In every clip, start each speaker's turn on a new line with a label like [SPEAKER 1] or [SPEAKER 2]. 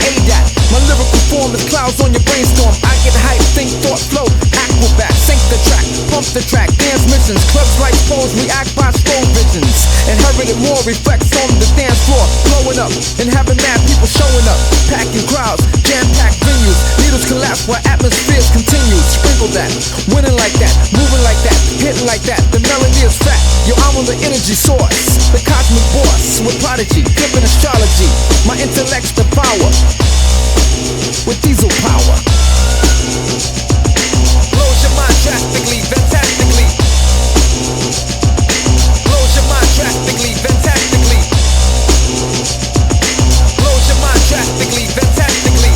[SPEAKER 1] ADAT. My lyrical form is clouds on your brainstorm. I get hype, think, thought, flow, acrobat. Sync the track, pump the track, dance missions. Clubs like pros react by slow visions. Inherited more reflects on the dance floor. Blowing up and having mad people showing up. Packing crowds, jam-packed venues. Needles collapse while atmospheres continue. Sprinkle that, winning like that, moving like that, hitting like that. The melody is fat. Yo, I'm on the energy source. The cosmic boss with prodigy, flipping astrology. My intellect's the power with diesel power. Blows your mind drastically, fantastically. Blows your mind drastically, fantastically. Blows your mind drastically, fantastically.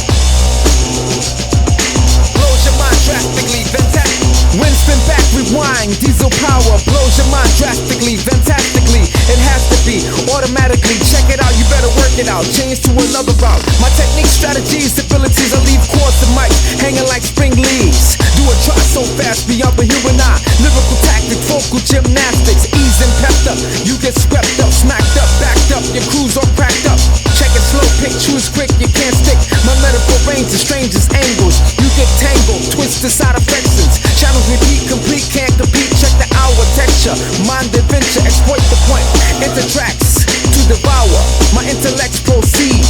[SPEAKER 1] Blows your mind drastically, fantastically. Wind spin back, rewind, diesel power. Blows your mind drastically, fantastically. It has to be automatically. Check it out, you better work it out. Change to another route. My techniques, strategies, abilities, I leave chords and mics hanging like spring leaves. Do a try so fast beyond the human eye. Lyrical tactics, vocal gymnastics, ease and pepped up. You get swept up, smacked up, backed up. Your crew's all cracked up. Check it slow, pick, choose quick, you can't stick. My metaphor range the strangest angles. You get tangled, twisted side affections. Channels repeat, complete, can't compete. Check the hour texture, mind adventure, exploit the point. Enter tracks to devour. My intellects proceed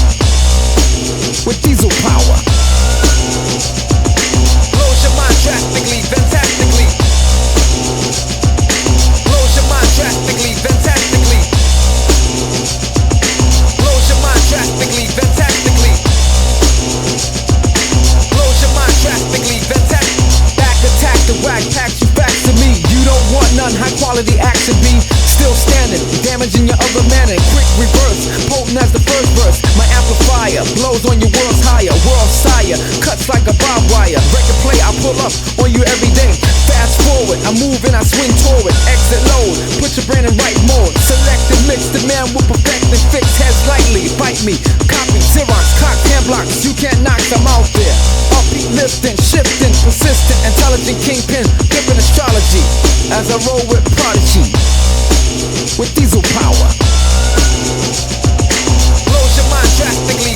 [SPEAKER 1] with diesel power. Blows your mind drastically, fantastically. Blows your mind drastically, fantastically. Blows your mind drastically, fantastically. Blows your mind drastically, fantastically. Back attack, the whack packs you back to me. You don't want none, high quality action be still standing, damaging your other manner. Quick reverse, potent as the first verse. My amplifier blows on your world's higher. World sire, cuts like a barbed wire. Record play, I pull up on you every day. Fast forward, I move and I swing toward. Exit load, put your brain in right mode. Select and mix, the man will perfect and fix. Heads lightly, bite me, copy, Xerox, cock, hand blocks. You can't knock them out there. Upbeat, lifting, shifting, persistent, intelligent kingpin, flipping astrology. As I roll with prodigy, with diesel power. Blows your mind drastically,